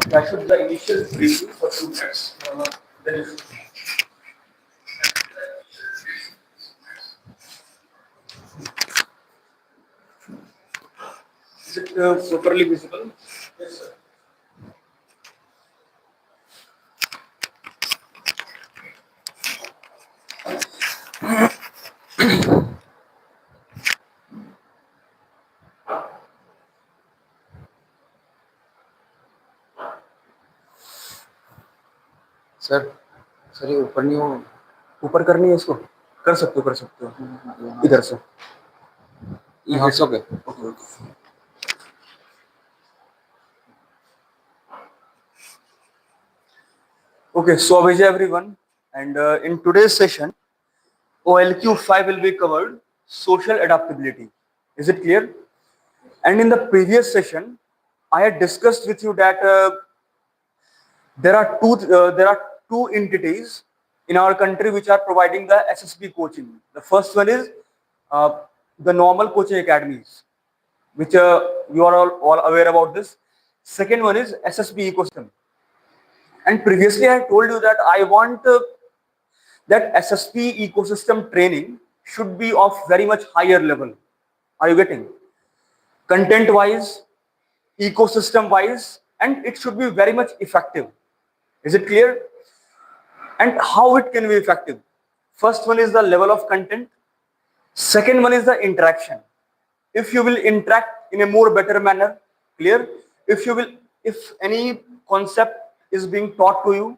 That should be the initial briefing for 2 minutes. Then is it properly visible? Yes, sir. Sir sir ये ऊपर नहीं हो, ऊपर करनी है इसको, कर सकते हो इधर से यहाँ से। Okay okay. Okay, so Abhijay everyone, and in today's session, OLQ5 will be covered, social adaptability. Is it clear? And in the previous session, I had discussed with you that there are two entities in our country which are providing the SSB coaching. The first one is the normal coaching academies, which you are all aware about this. Second one is SSB ecosystem. And previously I told you that I want that SSP ecosystem training should be of very much higher level. Are you getting? Content wise, ecosystem wise, and it should be very much effective. Is it clear? And how it can be effective? First one is the level of content. Second one is the interaction. If you will interact in a more better manner, clear? If any concept is being taught to you,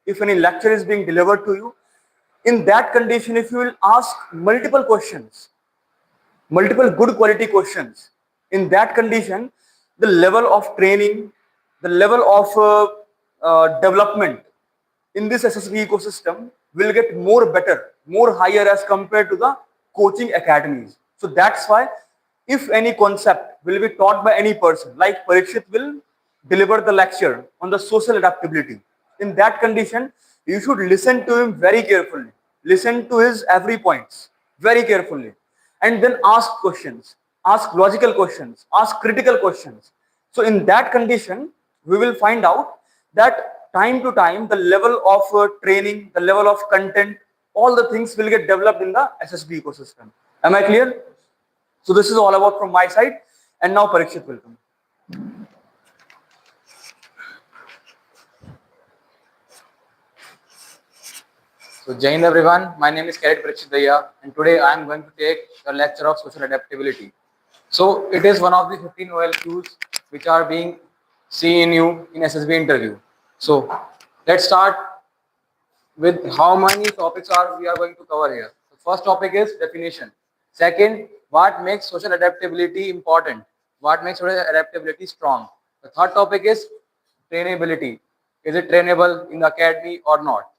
if any lecture is being delivered to you, in that condition, if you will ask multiple questions, multiple good quality questions, in that condition, the level of training, the level of development in this SSB ecosystem will get more better, more higher as compared to the coaching academies. So that's why if any concept will be taught by any person, like Parikshit will deliver the lecture on the social adaptability, in that condition, you should listen to him very carefully, listen to his every points very carefully, and then ask questions, ask logical questions, ask critical questions. So in that condition, we will find out that time to time, the level of training, the level of content, all the things will get developed in the SSB ecosystem. Am I clear? So this is all about from my side. And now Parikshit will come. So Jai Hind everyone, my name is Parikshit, and today I am going to take a lecture of social adaptability. So it is one of the 15 OLQs which are being seen in you in SSB interview. So let's start with how many topics we are going to cover here. The first topic is definition. Second, what makes social adaptability important? What makes social adaptability strong? The third topic is trainability. Is it trainable in the academy or not?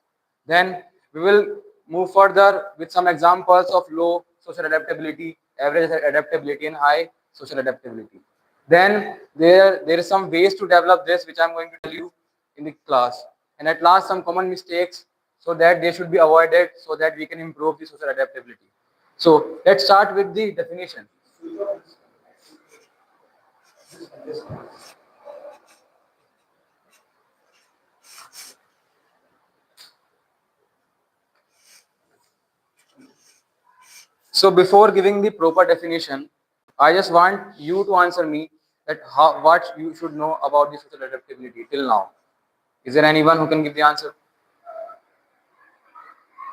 Then we will move further with some examples of low social adaptability, average adaptability, and high social adaptability. Then there is some ways to develop this, which I'm going to tell you in the class. And at last, some common mistakes so that they should be avoided so that we can improve the social adaptability. So let's start with the definition. So before giving the proper definition, I just want you to answer me that what you should know about the social adaptability till now. Is there anyone who can give the answer?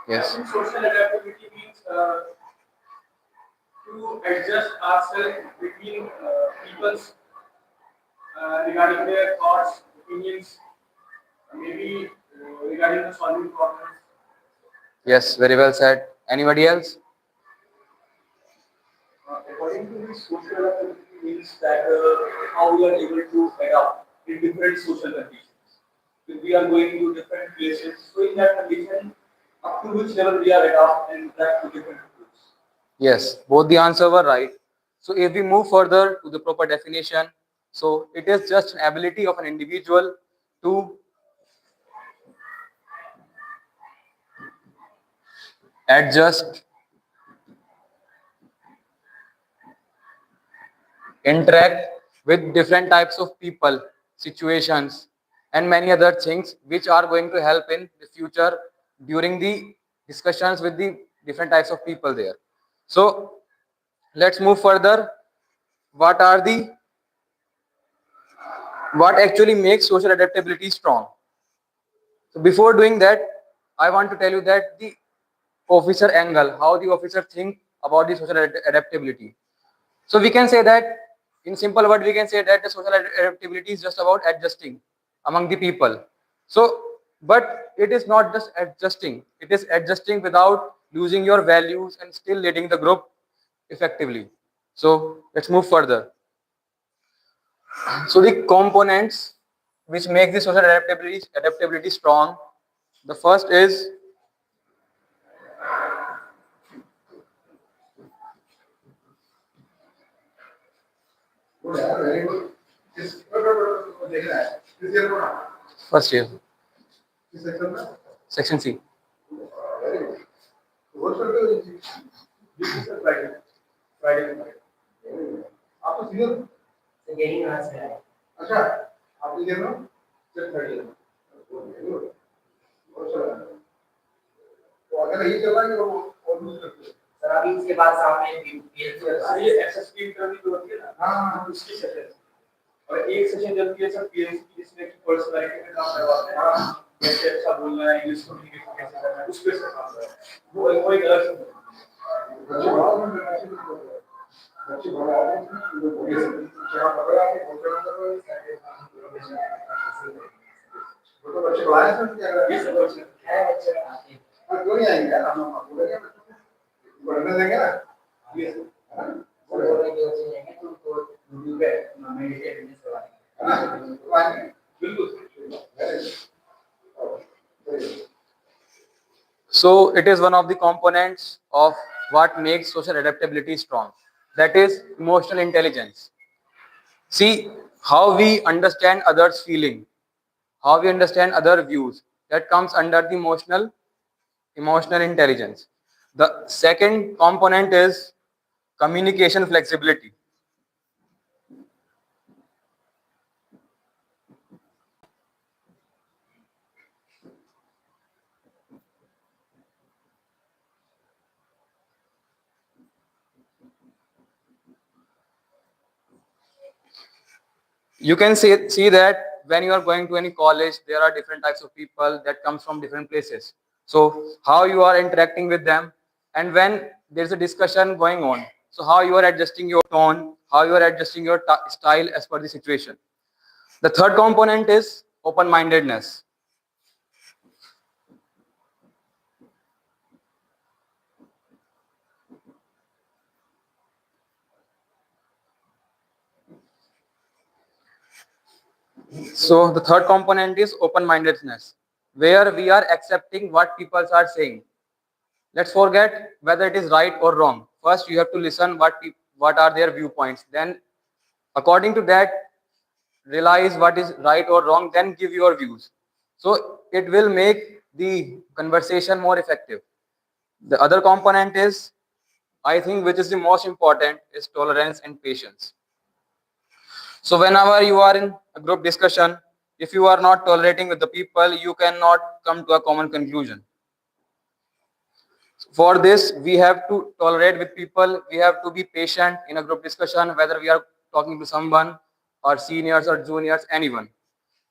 Yes. Social adaptability means to adjust ourselves between people's regarding their thoughts, opinions, maybe regarding the solving problems. Yes, very well said. Anybody else? According to this, social adaptability means that how we are able to adapt in different social conditions. If we are going to different places, so in that condition, up to which level we are adapt and interact to different groups. Yes, both the answers were right. So if we move further to the proper definition, so it is just an ability of an individual to adjust, interact with different types of people, situations, and many other things which are going to help in the future during the discussions with the different types of people there. So let's move further. What are the what actually makes social adaptability strong? So before doing that, I want to tell you that the officer angle, how the officer think about the social adaptability. So we can say that in simple word, we can say that the social adaptability is just about adjusting among the people. So, but it is not just adjusting, it is adjusting without losing your values and still leading the group effectively. So let's move further. So the components which make the social adaptability strong. The first is first year, section C. Sir अभी इसके बाद सामने ये SSP interview होती है ना, हाँ उसकी सेशन और एक सेशन जल्दी है सर पीएचडी की जिसमें कि पर्सनालिटी पे काम करवाते हैं, कैसे अच्छा बोलना है, इंग्लिश कम्युनिकेशन कैसे करना है, उस पे से काम करवाते हैं। वो एक अलग ये सब बच्चे है बच्चे क्यों नहीं आएंगे यार, हम बोलेंगे पढ़ने देंगे ना, ये वो बोल रहे हैं कि बच्चे जाएंगे तो यूट्यूब पे मेडिटेट करवाएंगे बिल्कुल। So it is one of the components of what makes social adaptability strong. That is emotional intelligence. See how we understand others' feeling, how we understand other views. That comes under the emotional intelligence. The second component is communication flexibility. You can see that when you are going to any college, there are different types of people that comes from different places. So how you are interacting with them, and when there's a discussion going on, so how you are adjusting your tone, how you are adjusting your style as per the situation. The third component is open-mindedness. So the third component is open-mindedness, where we are accepting what people are saying. Let's forget whether it is right or wrong. First, you have to listen what are their viewpoints. Then, according to that, realize what is right or wrong. Then give your views. So it will make the conversation more effective. The other component is, I think, which is the most important, is tolerance and patience. So whenever you are in a group discussion, if you are not tolerating with the people, you cannot come to a common conclusion. For this, we have to tolerate with people. We have to be patient in a group discussion, whether we are talking to someone or seniors or juniors, anyone.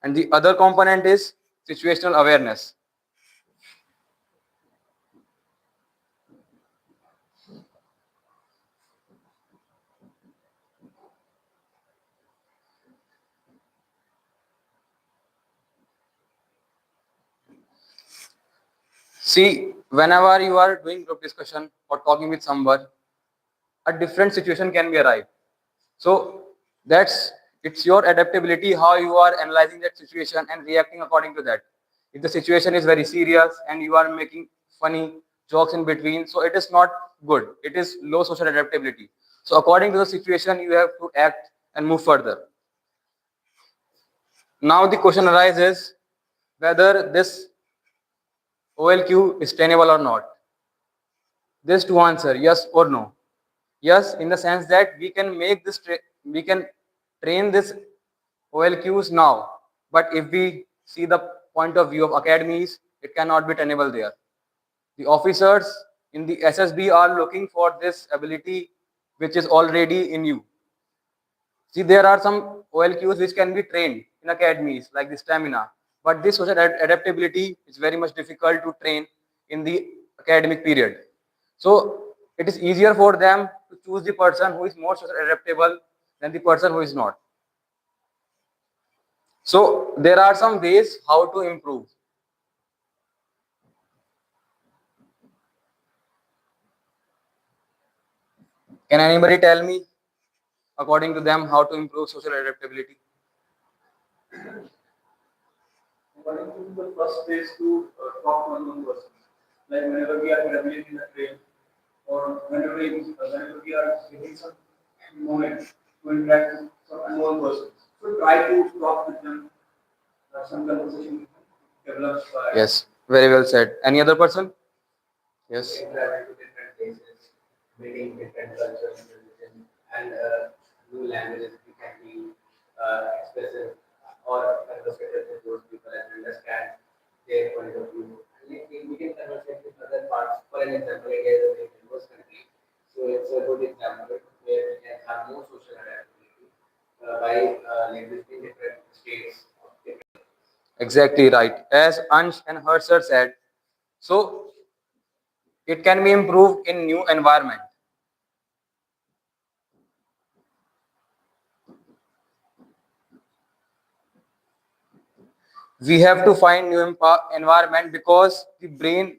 And the other component is situational awareness. See, whenever you are doing group discussion or talking with someone, a different situation can be arrived. So that's it's your adaptability, how you are analyzing that situation and reacting according to that. If the situation is very serious and you are making funny jokes in between, so it is not good. It is low social adaptability. So according to the situation, you have to act and move further. Now the question arises whether this OLQ is tenable or not. This to answer yes or no. Yes, in the sense that we can make this we can train this OLQs now, but if we see the point of view of academies, it cannot be tenable there. The officers in the SSB are looking for this ability which is already in you. See, there are some OLQs which can be trained in academies, like the stamina, but this social adaptability is very much difficult to train in the academic period. So it is easier for them to choose the person who is more social adaptable than the person who is not. So there are some ways how to improve. Can anybody tell me, according to them, how to improve social adaptability? According to the first is to talk to unknown person. Like whenever we are traveling in the train, or whenever we are getting some moment to interact with some unknown person, so try to talk with them, some conversation develops by. Yes, very well said. Any other person? Yes. Travel to different places, meeting different cultures, religion, and new languages. We can be expressive or conversative with those people and understand their point of view. And we can conversate with other parts. For an example, India is a very diverse country, so it's a good example where we can have more social adaptability by living in different states. Exactly right. As Ansh and Harsher said, so it can be improved in new environment. We have to find new environment because the brain,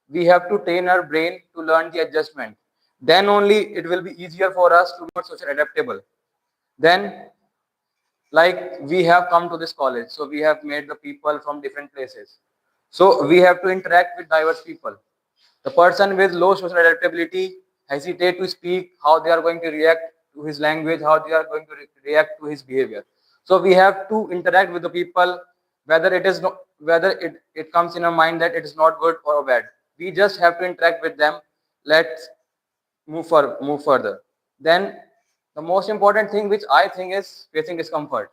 we have to train our brain to learn the adjustment. Then only it will be easier for us to be more social adaptable. Then, like we have come to this college, so we have made the people from different places. So we have to interact with diverse people. The person with low social adaptability hesitate to speak, how they are going to react to his language, how they are going to react to his behavior. So we have to interact with the people, whether it is no, whether it comes in our mind that it is not good or bad. We just have to interact with them. Let's move further. Then the most important thing which I think is facing discomfort.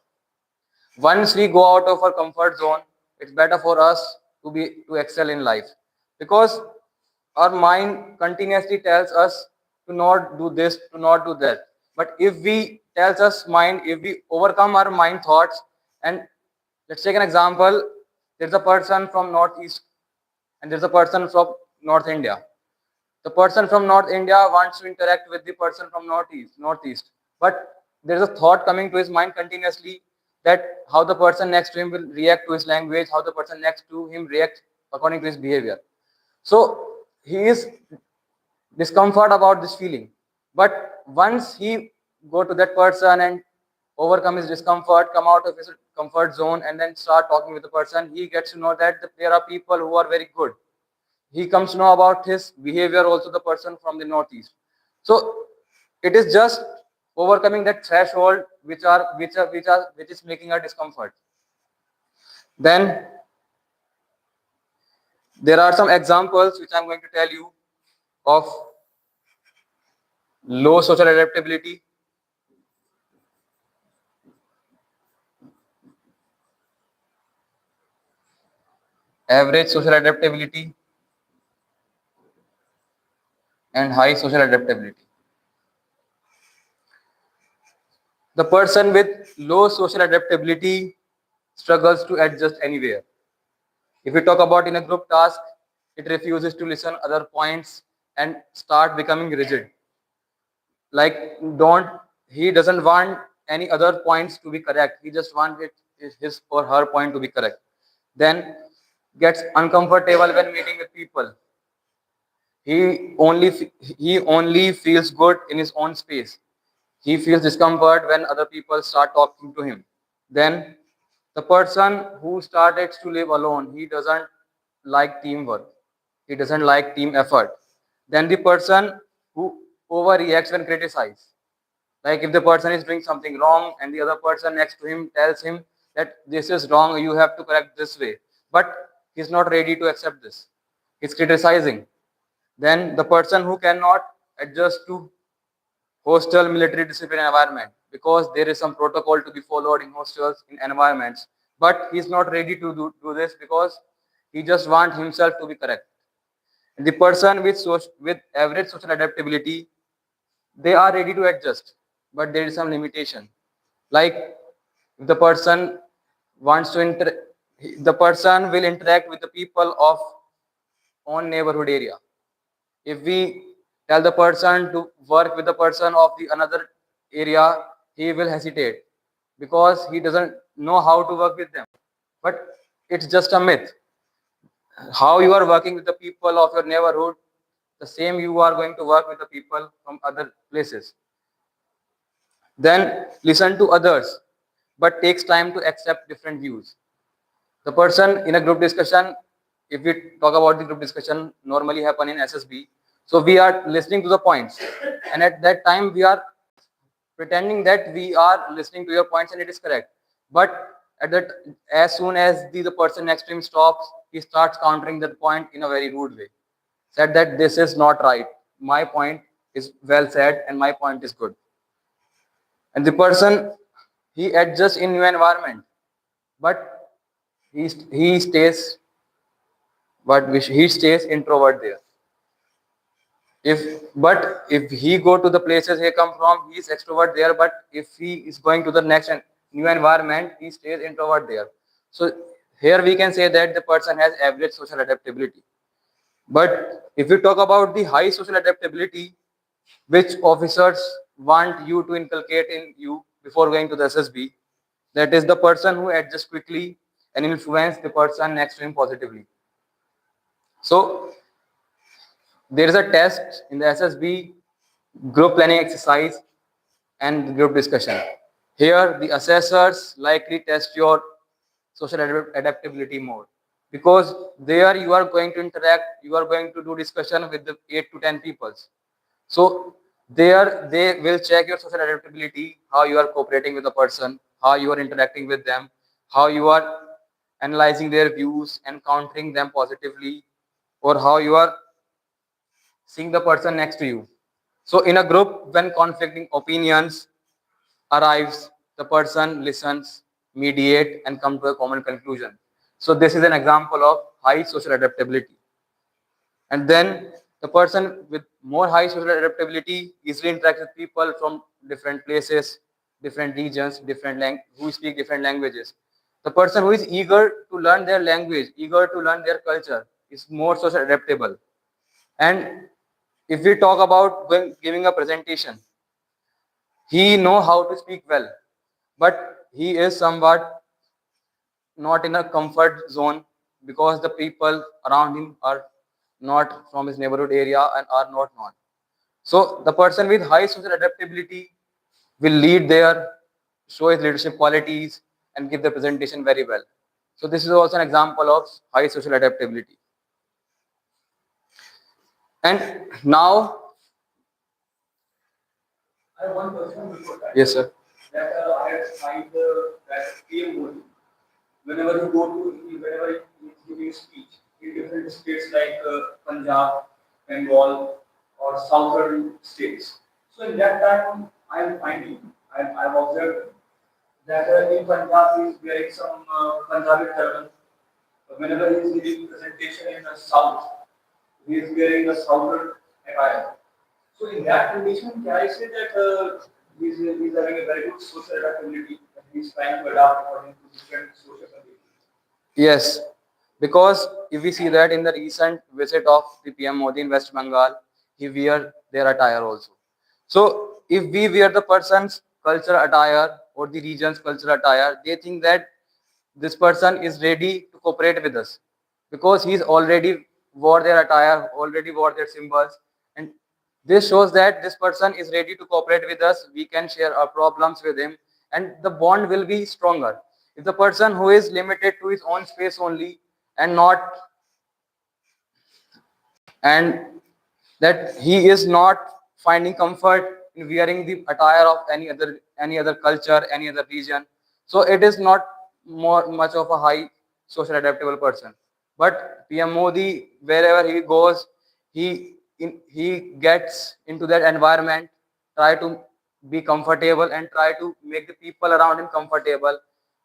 Once we go out of our comfort zone, it's better for us to excel in life, because our mind continuously tells us to not do this, to not do that. But if we tells us mind, if we overcome our mind thoughts, and let's take an example, there's a person from northeast and there's a person from North India. The person from North India wants to interact with the person from Northeast. But there's a thought coming to his mind continuously that how the person next to him will react to his language, how the person next to him reacts according to his behavior. So he is discomfort about this feeling. But once he go to that person and overcome his discomfort, come out of his comfort zone, and then start talking with the person, he gets to know that there are people who are very good. He comes to know about his behavior also, the person from the northeast. So it is just overcoming that threshold which is making a discomfort. Then there are some examples which I'm going to tell you of low social adaptability. Average social adaptability and high social adaptability. The person with low social adaptability struggles to adjust anywhere. If we talk about in a group task, it refuses to listen other points and start becoming rigid. Like don't he doesn't want any other points to be correct. He just wants his or her point to be correct. Then gets uncomfortable when meeting with people. He only feels good in his own space. He feels discomfort when other people start talking to him. Then the person who started to live alone, he doesn't like teamwork. He doesn't like team effort. Then the person who overreacts when criticized. Like if the person is doing something wrong and the other person next to him tells him that this is wrong, you have to correct this way. But he's not ready to accept this. He's criticizing. Then the person who cannot adjust to hostel military discipline environment, because there is some protocol to be followed in hostels in environments. but he's not ready to do this because he just wants himself to be correct. The person with average social adaptability, they are ready to adjust, but there is some limitation. Like if the person wants to the person will interact with the people of own neighborhood area. If we tell the person to work with the person of the another area, he will hesitate because he doesn't know how to work with them. But it's just a myth. How you are working with the people of your neighborhood, the same you are going to work with the people from other places. Then listen to others, but takes time to accept different views. The person in a group discussion, if we talk about the group discussion normally happen in SSB, so we are listening to the points, and at that time we are pretending that we are listening to your points and it is correct. But at that, as soon as the person next to him stops, he starts countering that point in a very rude way. Said that this is not right. My point is well said and my point is good. And the person, he adjusts in new environment, but he stays, he stays introvert there. If he go to the places he come from, he is extrovert there. But if he is going to the next and new environment, he stays introvert there. So here we can say that the person has average social adaptability. But if you talk about the high social adaptability, which officers want you to inculcate in you before going to the SSB, that is the person who adjusts quickly and influence the person next to him positively. So there is a test in the SSB, group planning exercise and group discussion. Here, the assessors likely test your social adaptability more because there you are going to interact, you are going to do discussion with the 8 to 10 people. So there they will check your social adaptability, how you are cooperating with the person, how you are interacting with them, how you are analyzing their views and countering them positively, or how you are seeing the person next to you. So in a group, when conflicting opinions arrives, the person listens, mediate, and come to a common conclusion. So this is an example of high social adaptability. And then the person with more high social adaptability easily interacts with people from different places, different regions, who speak different languages. The person who is eager to learn their language, eager to learn their culture, is more social adaptable. And if we talk about giving a presentation, he know how to speak well, but he is somewhat not in a comfort zone because the people around him are not from his neighborhood area and are not known. So the person with high social adaptability will lead there, show his leadership qualities, and give the presentation very well. So this is also an example of high social adaptability. And now, I have one question before that. yes, sir. That I had find that PM whenever he is giving speech in different states like Punjab, Bengal, or southern states. So in that time, I've observed that in Punjab he is wearing some Punjabi turban. Whenever he is giving presentation in the south, he is wearing a southern attire. So in that condition, can I say that he's having a very good social adaptability and he's trying to adapt according to different social conditions? Yes, because if we see that in the recent visit of the PM Modi in West Bengal, he wear their attire also. So if we wear the person's cultural attire or the region's cultural attire, they think that this person is ready to cooperate with us because he's already wore their attire, already wore their symbols, and this shows that this person is ready to cooperate with us. We can share our problems with him, and the bond will be stronger. If the person who is limited to his own space only and not and that he is not finding comfort in wearing the attire of any other culture, any other region, so it is not more much of a high social adaptable person. But PM Modi, wherever he goes, he gets into that environment, try to be comfortable and try to make the people around him comfortable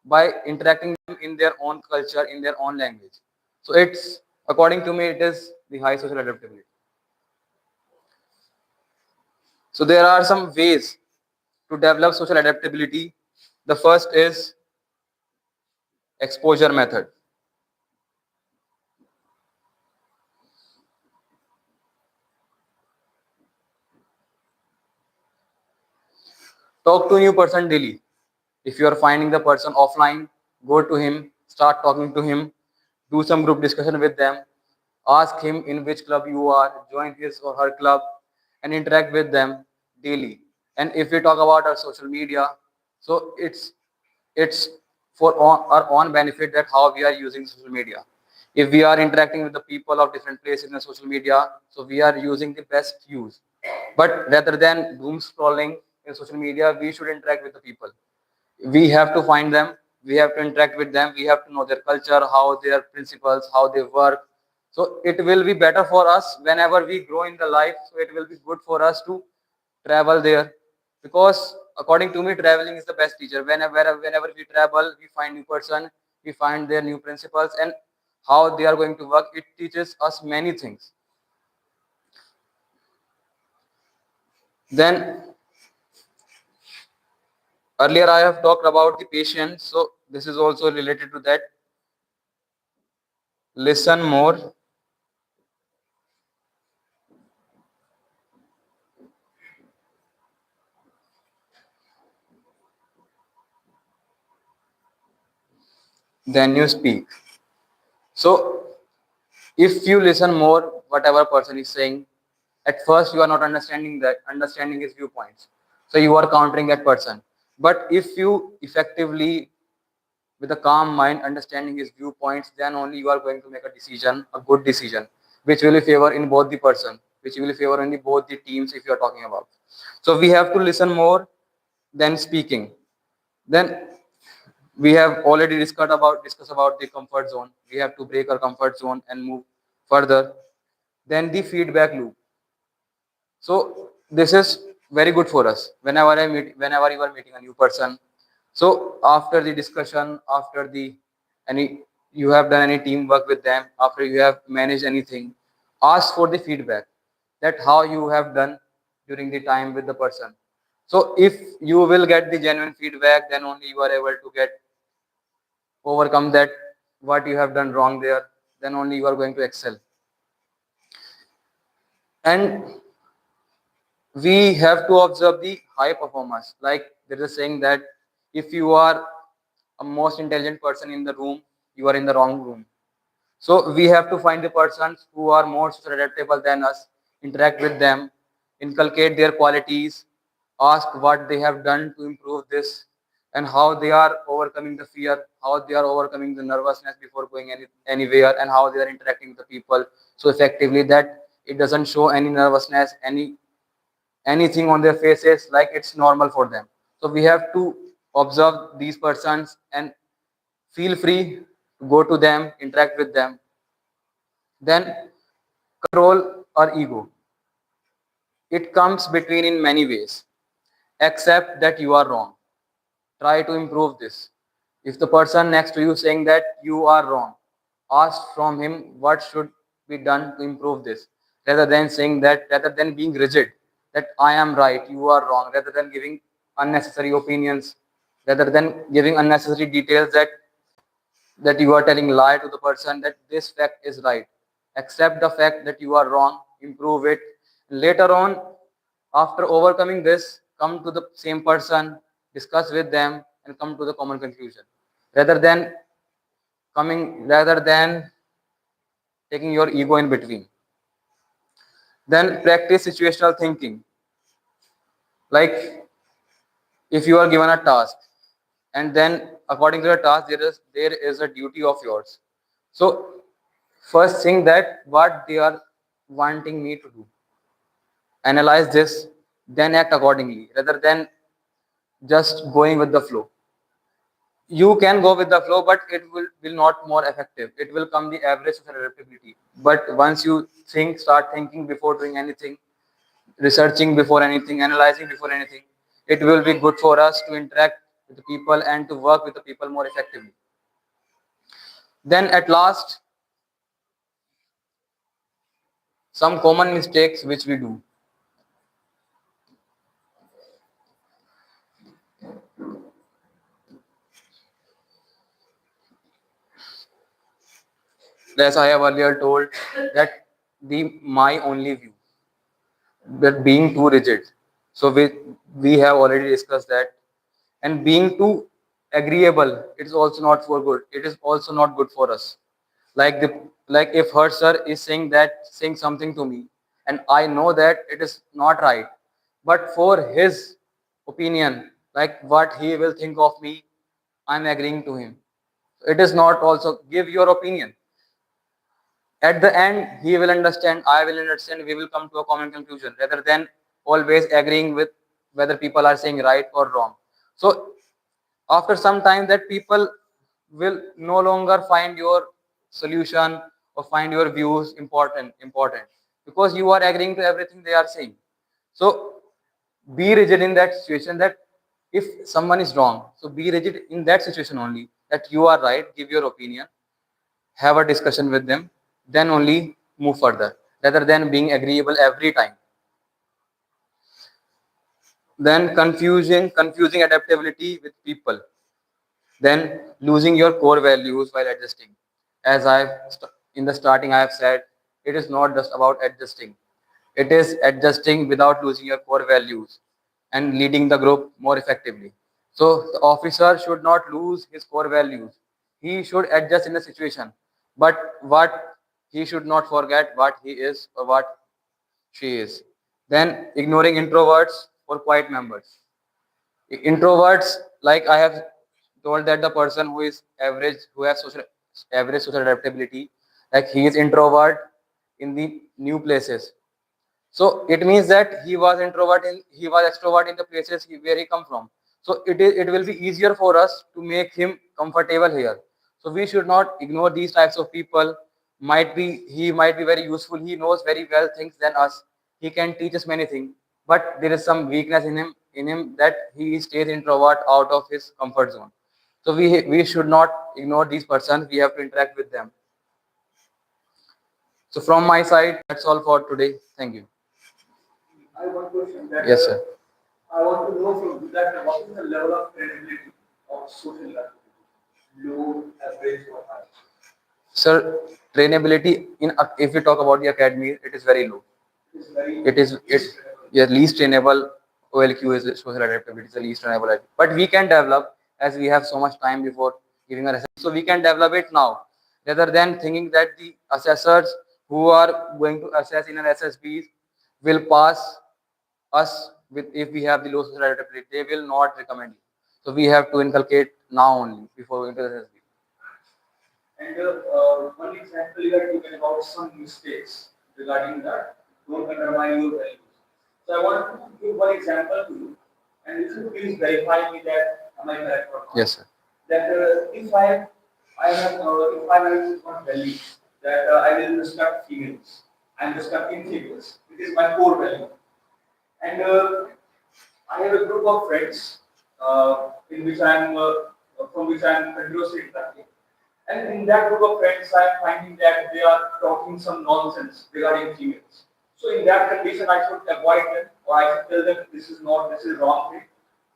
by interacting them in their own culture, in their own language. So it's, according to me, it is the high social adaptability. So there are some ways to develop social adaptability. The first is exposure method. Talk to a new person daily. If you are finding the person offline, go to him, start talking to him, do some group discussion with them, ask him in which club you are, join his or her club, and interact with them daily. And if we talk about our social media, so it's for our own benefit that how we are using social media. If we are interacting with the people of different places in social media, so we are using the best use. But rather than doom scrolling in social media, we should interact with the people. We have to find them, we have to interact with them, we have to know their culture, how their principles, how they work. So it will be better for us whenever we grow in the life. So it will be good for us to travel there, because according to me, traveling is the best teacher. Whenever we travel, we find new person, we find their new principles and how they are going to work. It teaches us many things. Then earlier I have talked about the patience, so this is also related to that. Listen more than you speak. So if you listen more whatever person is saying, at first you are not understanding his viewpoints, so you are countering that person. But if you effectively, with a calm mind, understanding his viewpoints, then only you are going to make a decision, a good decision, which will favor in both the person, which will favor in the both the teams if you are talking about. So we have to listen more than speaking. Then we have already discussed about the comfort zone. We have to break our comfort zone and move further. Then the feedback loop. So this is very good for us whenever you are meeting a new person. So after the discussion, after the any you have done any teamwork with them, after you have managed anything, ask for the feedback, that how you have done during the time with the person. So if you will get the genuine feedback, then only you are able to get overcome that what you have done wrong there. Then only you are going to excel. And we have to observe the high performers. Like there is a saying that if you are a most intelligent person in the room, you are in the wrong room. So we have to find the persons who are more social adaptable than us, interact with them, inculcate their qualities, ask what they have done to improve this, and how they are overcoming the fear, how they are overcoming the nervousness before going anywhere, and how they are interacting with the people so effectively that it doesn't show any nervousness, anything on their faces, like it's normal for them. So we have to observe these persons and feel free to go to them, interact with them. Then control or ego. It comes between in many ways. Accept that you are wrong. Try to improve this. If the person next to you saying that you are wrong, ask from him what should be done to improve this. Rather than being rigid, that I am right, you are wrong, rather than giving unnecessary opinions, rather than giving unnecessary details that you are telling lie to the person that this fact is right. Accept the fact that you are wrong, improve it. Later on, after overcoming this, come to the same person, discuss with them, and come to the common conclusion. Rather than rather than taking your ego in between. Then practice situational thinking. Like if you are given a task, and then according to the task, there is a duty of yours. So first thing that what they are wanting me to do, analyze this, then act accordingly, rather than just going with the flow. You can go with the flow, but it will not more effective. It will come the average of adaptability. But once you start thinking before doing anything, researching before anything, analyzing before anything, it will be good for us to interact with the people and to work with the people more effectively. Then at last, some common mistakes which we do. As I have earlier told, that the my only view, that being too rigid. So we have already discussed that, and being too agreeable, it is also not for good. It is also not good for us. Like the like if her sir is saying something to me, and I know that it is not right, but for his opinion, like what he will think of me, I'm agreeing to him. It is not also give your opinion. At the end, he will understand, I will understand, we will come to a common conclusion rather than always agreeing with whether people are saying right or wrong. So after some time, that people will no longer find your solution or find your views important because you are agreeing to everything they are saying. So be rigid in that situation, that if someone is wrong, so be rigid in that situation only, that you are right, give your opinion, have a discussion with them, then only move further rather than being agreeable every time. Then confusing adaptability with people. Then losing your core values while adjusting. As in the starting I have said, it is not just about adjusting. It is adjusting without losing your core values and leading the group more effectively. So the officer should not lose his core values. He should adjust in the situation. But what he should not forget what he is or what she is. Then ignoring introverts or quiet members. Introverts, like I have told, that the person who is average, who has average social adaptability, like he is introvert in the new places. So it means that he was extrovert in the places where he come from. So it will be easier for us to make him comfortable here. So we should not ignore these types of people. He might be very useful. He knows very well things than us. He can teach us many things. But there is some weakness in him that he stays introvert out of his comfort zone. So we should not ignore these persons. We have to interact with them. So from my side, that's all for today. Thank you. I have one question that Yes, sir. I want to know from you that what is the level of credibility of social activity? Low, average, or high? Sir, trainability in if we talk about the academy, it is very low. It is very It is it yeah, least trainable. OLQ is social adaptability is the least trainable. But we can develop as we have so much time before giving our assessment. So we can develop it now rather than thinking that the assessors who are going to assess in an SSB will pass us with if we have the low social adaptability. They will not recommend you. So we have to inculcate now only before going to the SSB. And one example you are talking about some mistakes regarding that. Don't undermine your values. So I want to give one example to you, and you should please verify me that am I correct or not. Yes, sir. That I have if I have one value that I will respect females. I am respecting females. It is my core value, and I have a group of friends in which I am from which I am continuously interacting. And in that group of friends, I am finding that they are talking some nonsense regarding females. So in that condition, I should avoid them, or I should tell them this is wrong thing.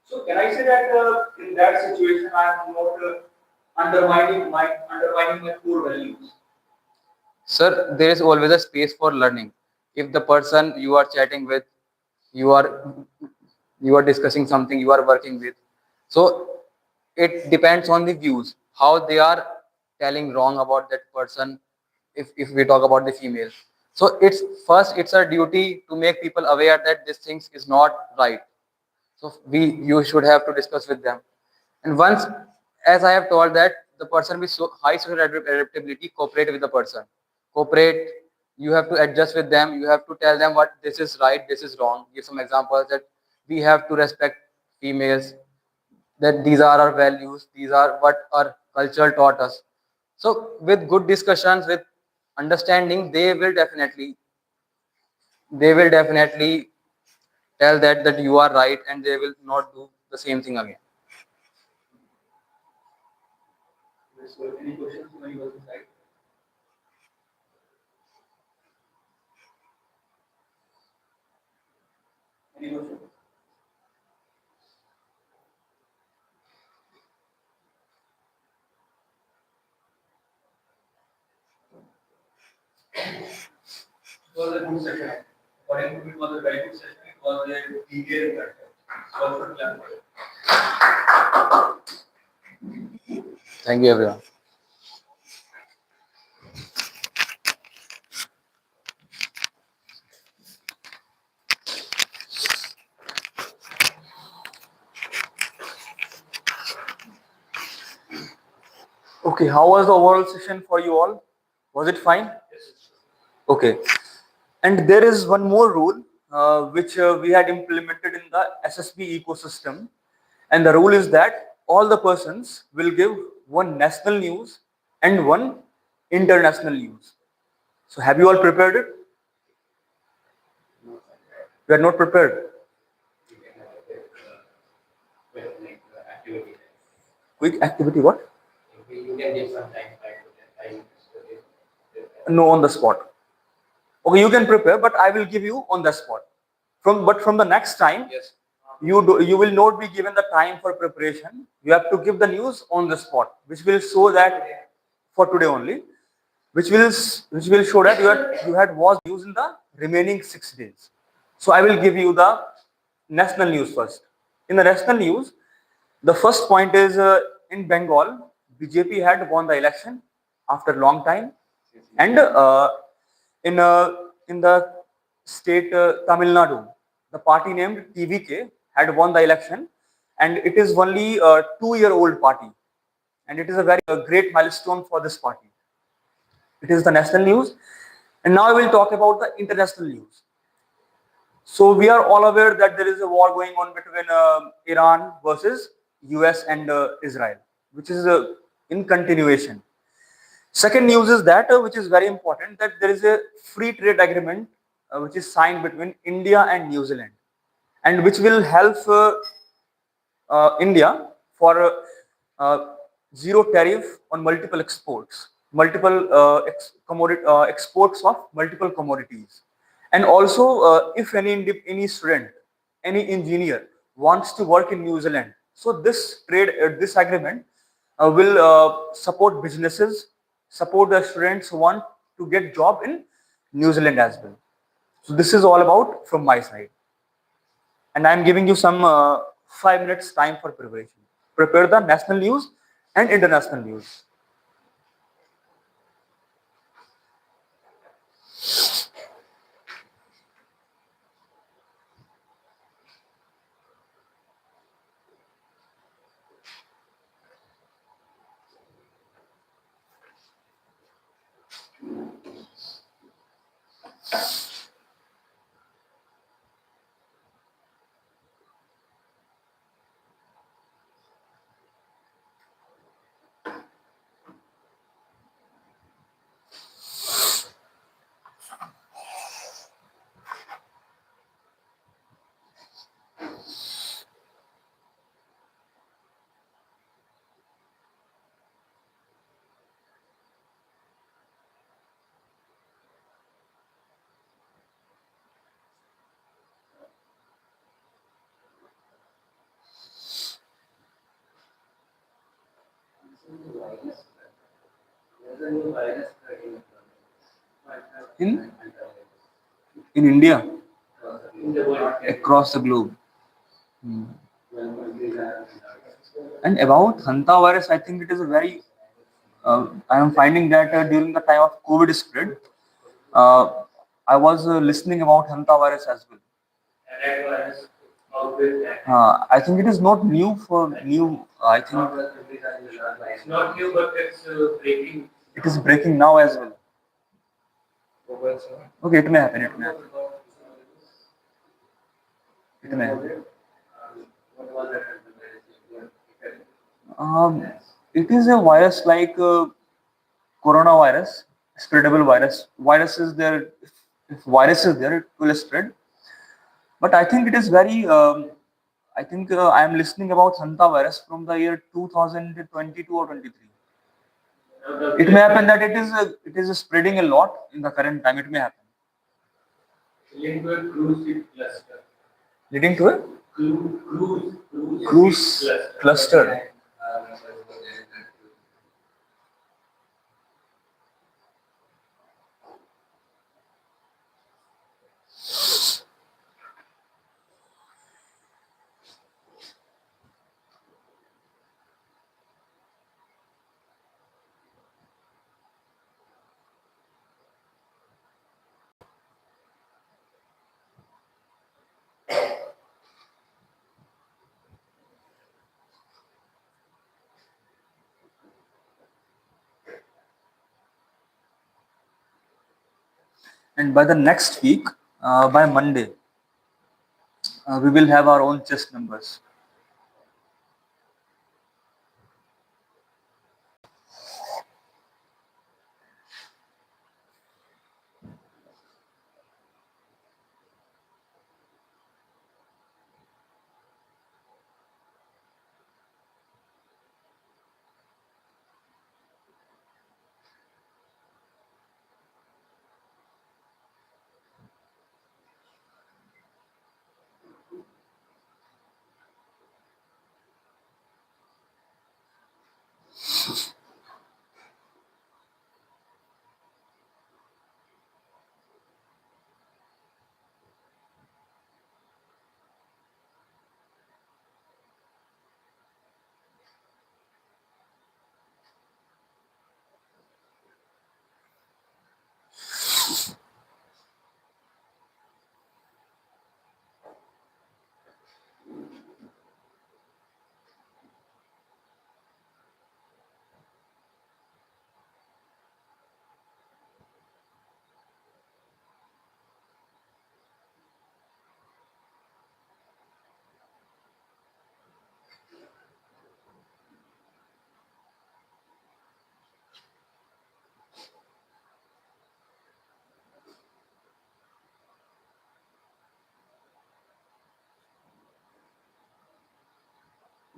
So can I say that in that situation, I am not undermining my core values? Sir, there is always a space for learning. If the person you are chatting with, you are you are discussing something, you are working with, so it depends on the views how they are telling wrong about that person. If we talk about the female, so it's our duty to make people aware that this things is not right. So you should have to discuss with them. And once, as I have told, that the person with high social adaptability cooperate with the person. Cooperate. You have to adjust with them. You have to tell them what this is right, this is wrong. Give some examples that we have to respect females. That these are our values. These are what our culture taught us. So with good discussions, with understanding, they will definitely tell that you are right, and they will not do the same thing again. So, any questions from anyone's side? Any questions? It was a good session. According to me, it was a very good session. It was a detailed content. So, I should plan for it. Thank you, everyone. Okay, how was the overall session for you all? Was it fine? Okay. And there is one more rule which we had implemented in the SSB ecosystem. And the rule is that all the persons will give one national news and one international news. So have you all prepared it? We are not prepared. Activity. Quick activity, what? You can give some time, 5 to 10 minutes. No, on the spot. Okay, you can prepare, but I will give you on the spot. From the next time, Yes. you will not be given the time for preparation. You have to give the news on the spot, which will show that for today only, which will show that you had watched news in the remaining 6 days. So I will give you the national news first. In the national news, the first point is in Bengal, BJP had won the election after a long time, and in the state Tamil Nadu, the party named TVK had won the election, and it is only a 2-year-old party, and it is a very great milestone for this party. It is the national news, and now I will talk about the international news. So we are all aware that there is a war going on between Iran versus US and Israel, which is in continuation. Second news is that, which is very important, that there is a free trade agreement which is signed between India and New Zealand, and which will help India for zero tariff on multiple exports, multiple exports of multiple commodities, and also if any student, any engineer wants to work in New Zealand, so this agreement will support businesses, support the students who want to get job in New Zealand as well. So this is all about from my side, and I am giving you some 5 minutes time for preparation. Prepare the national news and international news. There's a new virus spreading In India, in the world. across the globe. Well, countries are And about Hanta virus, I think it is a very. I am finding that during the time of COVID spread, uh, I was listening about Hanta virus as well. red virus outbreak. I think it is not new for new. I think It's not new, but it's breaking. it is breaking now as well. Okay, it may happen. It may happen. It may happen. What was that? It is a virus like coronavirus, spreadable virus. Virus is there. If virus is there, it will spread. But I think it is very. I think I am listening about Hanta virus from the year 2022 or 23. It may happen that it is spreading a lot in the current time. It may happen. Leading to a cruise ship cluster. Leading to a cruise cluster. And by the next week, by Monday, we will have our own chest numbers.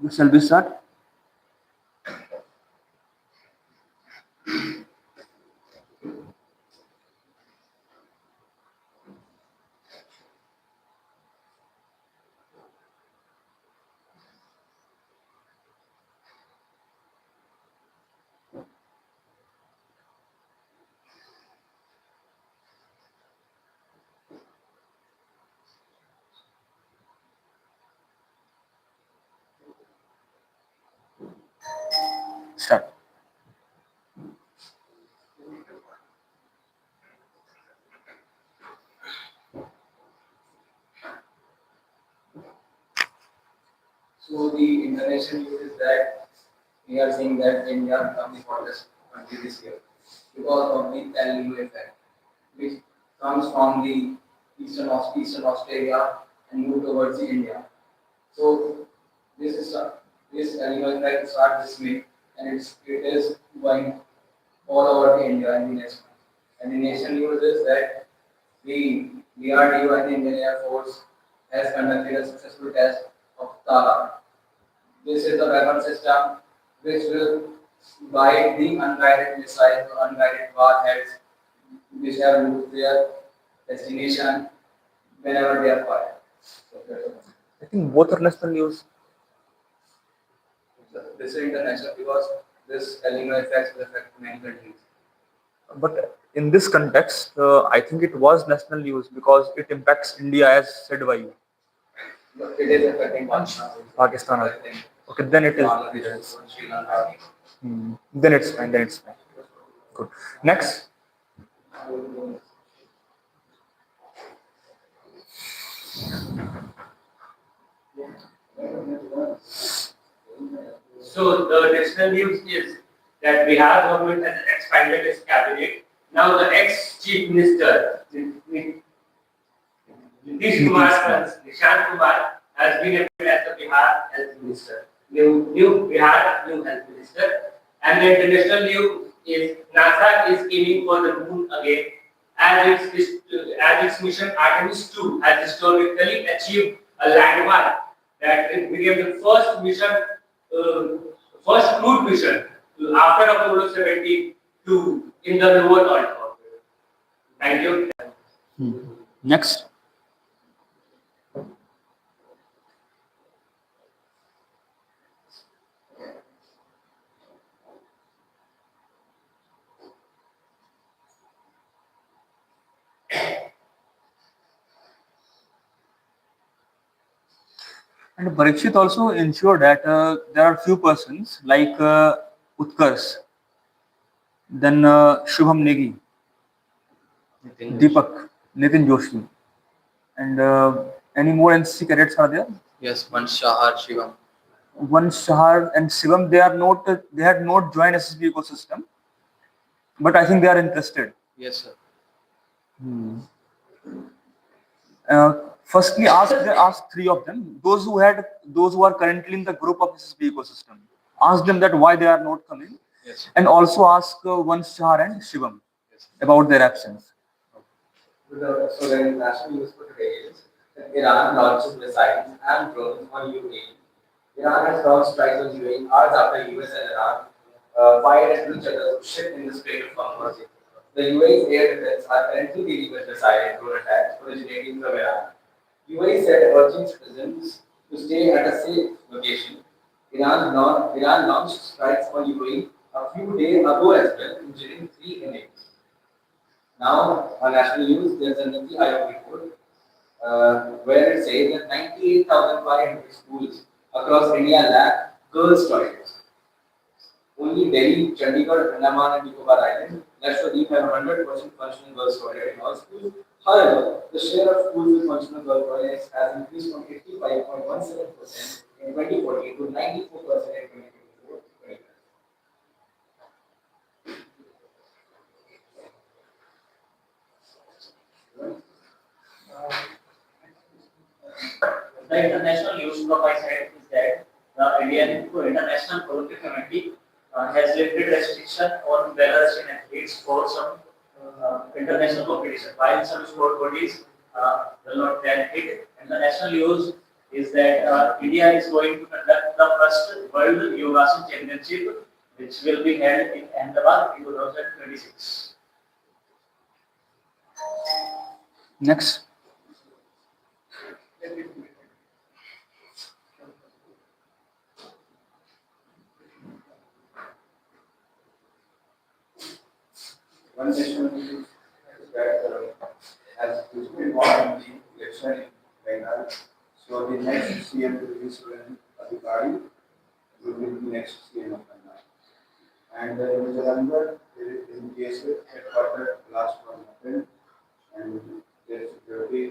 Shall we start? Start. So the international news is that we are seeing that India become the hottest country this year because of the El Nino effect, which comes from the eastern Australia and move towards the India. So this is this El Nino effect starts this May, and it is going all over the India and the nation. And the nation news is that the DRDO and the Indian Air Force has conducted a successful test of Tara. This is the weapon system which will guide the unguided missiles or unguided warheads which have moved their destination whenever they are fired. I think both are national news. This is international because this El Nino effects will affect many countries. But in this context, I think it was national news because it impacts India, as said by you. But it is affecting Pakistan. Pakistan. Okay, then it is. Bangladesh, Sri Lanka. Then it's fine. Then it's fine. Good. Next. So the national news is that Bihar government has expanded its cabinet. Now the ex-chief minister, Nishant Kumar, has been appointed as the Bihar health minister. New Bihar new health minister. And the international news is NASA is aiming for the moon again, as its mission Artemis 2 has historically achieved a landmark that it became the first mission, first crewed mission after Apollo 72 in the lower Earth orbit. Thank you. Next. And Parikshit also ensured that there are few persons like Utkarsh, then Shubham Negi, Deepak, Nitin Joshi, and any more NCC cadets are there? Yes, one Shahar Shivam. One Shahar and Shivam, they are not. They had not joined SSB ecosystem, but I think they are interested. Yes, sir. Firstly, ask three of them. Those who are currently in the group of SSB ecosystem. Ask them that why they are not coming, Yes. and also ask one Shahar and Shivam about their absence. So the international news for today is that Iran launches missiles and drones on UAE. Iran has launched strikes on UAE hours after US and Iran fired at each other's ship in the Strait of Hormuz. The UAE's air defense are currently dealing with missile and drone attacks originating from Iran. UAE said urging citizens to stay at a safe location. Iran launched strikes on UAE a few days ago as well, injuring 3 inmates. Now, on national news, there's a Niti Aayog report where it says that 98,500 schools across India lack girls' toilets. Only Delhi, Chandigarh, Andaman and Nicobar Island, Lakshadweep have 100% functional girls' toilet in all schools. However, the share of schools with functional girls' toilets has increased from 85.17% in 2014 to 94% in 2024. The international news from my side is that the Indian International Olympic Committee has lifted restriction on Belarusian athletes for some international competition, while some sport bodies will not grant it. And the national news is that India is going to conduct the first World Yogasan Championship, which will be held in Ahmedabad in 2026. Next. One national news is that as usually involved in the election in Bengal, so the next CM will be Suren Adhikari, who will be next CM of Bengal. And in Jalandhar, in case headquarters last one happened, and their security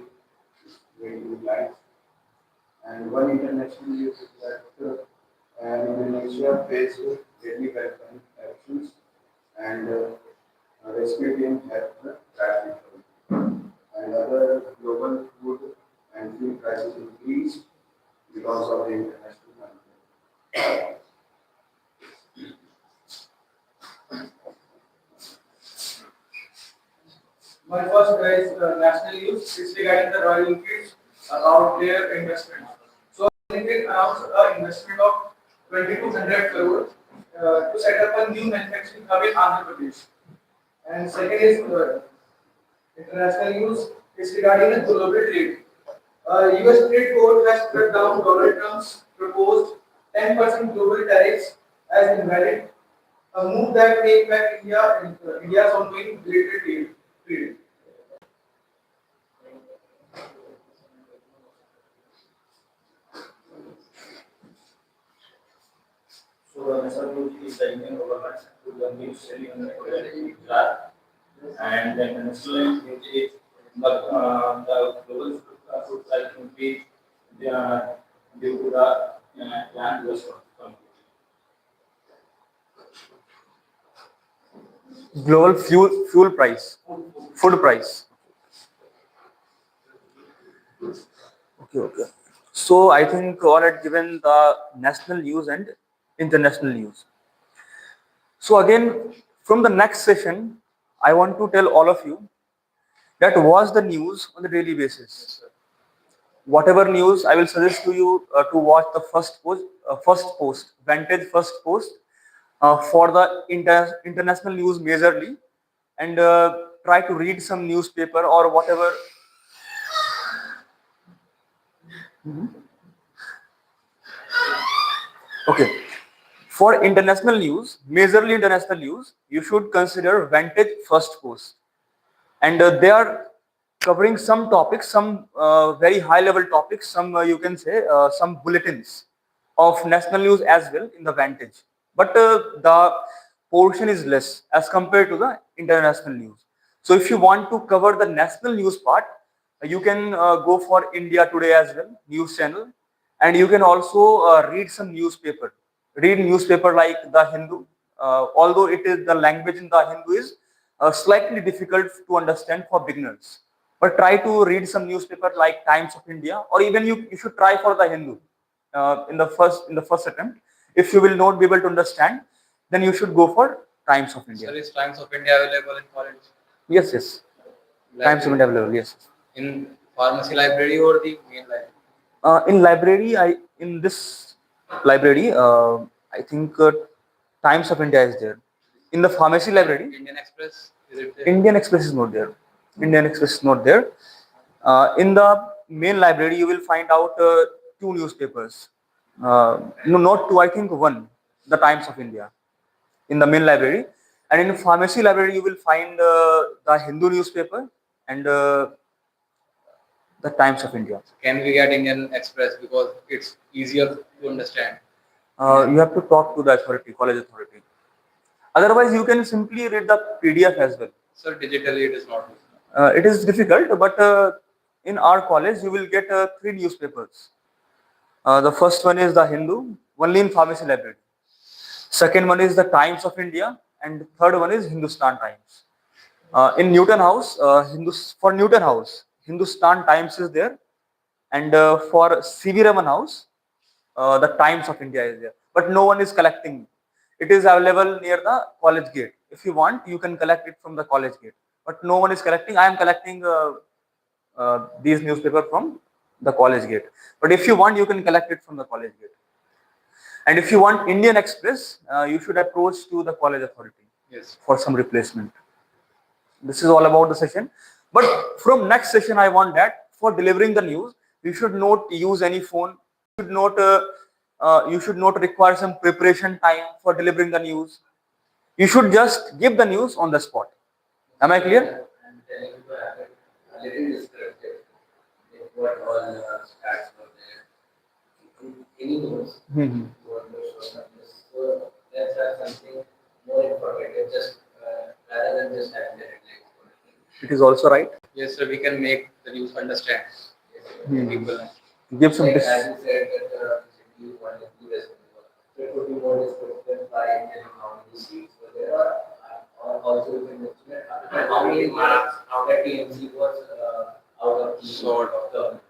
is going to be light. And one international news is that Indonesia faced deadly weapon actions and rescue team had crash recovery. And other global food and fuel prices increased because of the international conflict. My first is national news. It's regarding the Royal Enfield about their investment. So, Enfield announced an investment of 2,200 crore to set up a new manufacturing hub in Andhra Pradesh. And second is international news. It's regarding the global trade. U.S. trade court has struck down Donald Trump's proposed 10% global tariffs as invalid, a move that may impact India's ongoing greater trade. So the national news is the Indian government to the new selling on the Gujarat, and the international news is the global food price increase due to the land-based conflict. Global fuel price, food price. Okay. So I think all had given the national news and international news. So again, from the next session, I want to tell all of you that was the news on the daily basis. Whatever news, I will suggest to you to watch the first post, Vantage first post, for the international news majorly, and try to read some newspaper or whatever. Okay. For international news, majorly international news, you should consider Vantage First Post, and they are covering some topics, some very high level topics, some you can say some bulletins of national news as well in the Vantage, but the portion is less as compared to the international news. So if you want to cover the national news part, you can go for India Today as well news channel, and you can also read some newspaper, read newspaper like the Hindu, although it is the language in the Hindu is slightly difficult to understand for beginners, but try to read some newspaper like Times of India, or even you should try for the Hindu in the first attempt. If you will not be able to understand, then you should go for Times of India. Sir, is Times of India available in college? Yes, yes. Times of India available. Yes. In pharmacy library or the main library? In library, in this library, I think Times of India is there. In the pharmacy library, Indian Express, is it there? Indian Express is not there. Indian Express is not there. In the main library, you will find out two newspapers. No, not two. I think one. The Times of India in the main library, and in pharmacy library, you will find the Hindu newspaper and the Times of India. Can we get Indian Express because it's easier to understand? You have to talk to the authority, college authority. Otherwise, you can simply read the PDF as well. Sir, digitally it is not. It is difficult, but in our college, you will get three newspapers. The first one is the Hindu, only in pharmacy library. Second one is the Times of India, and third one is Hindustan Times. In Newton House, for Newton House, Hindustan Times is there, and for C.V. Raman House, the Times of India is there. But no one is collecting. It is available near the college gate. If you want, you can collect it from the college gate. But no one is collecting. I am collecting these newspapers from the college gate. But if you want, you can collect it from the college gate. And if you want Indian Express, you should approach to the college authority. Yes. For some replacement. This is all about the session. But from next session, I want that for delivering the news, you should not use any phone. You should not require some preparation time for delivering the news. You should just give the news on the spot. Am I clear? I'm telling you to have it a little descriptive, like what all stats were there. In any notes, what was on this. So let's have something more informative, just rather than just having the headlines. It is also right. Yes, sir, we can make the news understand. People. Give some Like as you said that you want to do this, so it would be more descriptive by telling how many seats were there, or also you can mention how many marks that TMC was out of the Sort of the.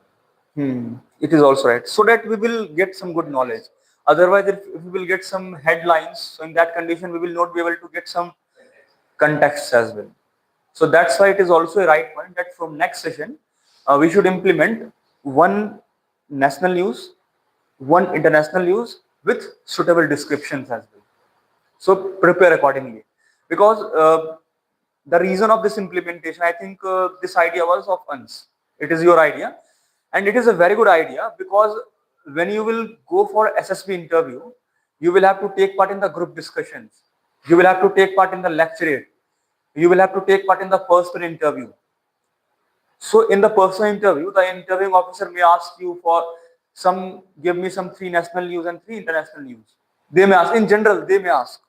It is also right. So that we will get some good knowledge. Otherwise, if we will get some headlines, so in that condition, we will not be able to get some context as well. So that's why it is also a right point that from next session, we should implement one national news, one international news with suitable descriptions as well. So prepare accordingly. Because the reason of this implementation, I think this idea was of UNS. It is your idea. And it is a very good idea because when you will go for SSB interview, you will have to take part in the group discussions. You will have to take part in the lecturate. You will have to take part in the personal interview. So in the personal interview, the interviewing officer may ask you for give me some three national news and three international news. They may ask, in general, they may ask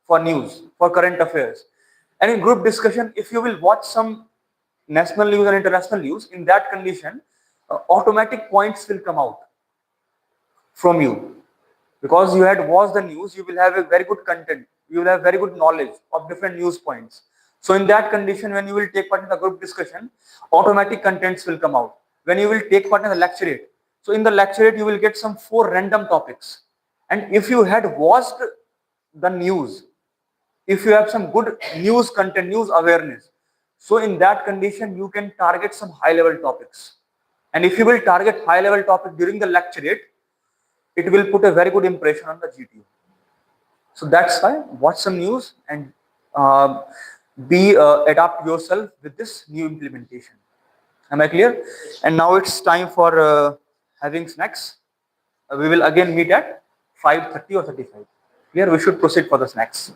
for news, for current affairs. And in group discussion, if you will watch some national news and international news, in that condition, automatic points will come out from you. Because you had watched the news, you will have a very good content. You will have very good knowledge of different news points. So in that condition, when you will take part in the group discussion, automatic contents will come out. When you will take part in the lecturate, so in the lecturate, you will get some 4 random topics. And if you had watched the news, if you have some good news content, news awareness, so in that condition, you can target some high level topics. And if you will target high level topic during the lecturate, it will put a very good impression on the GTU. So that's why watch some news and be adapt yourself with this new implementation. Am I clear? And now it's time for having snacks. We will again meet at 5:30 or 35. Clear? We should proceed for the snacks.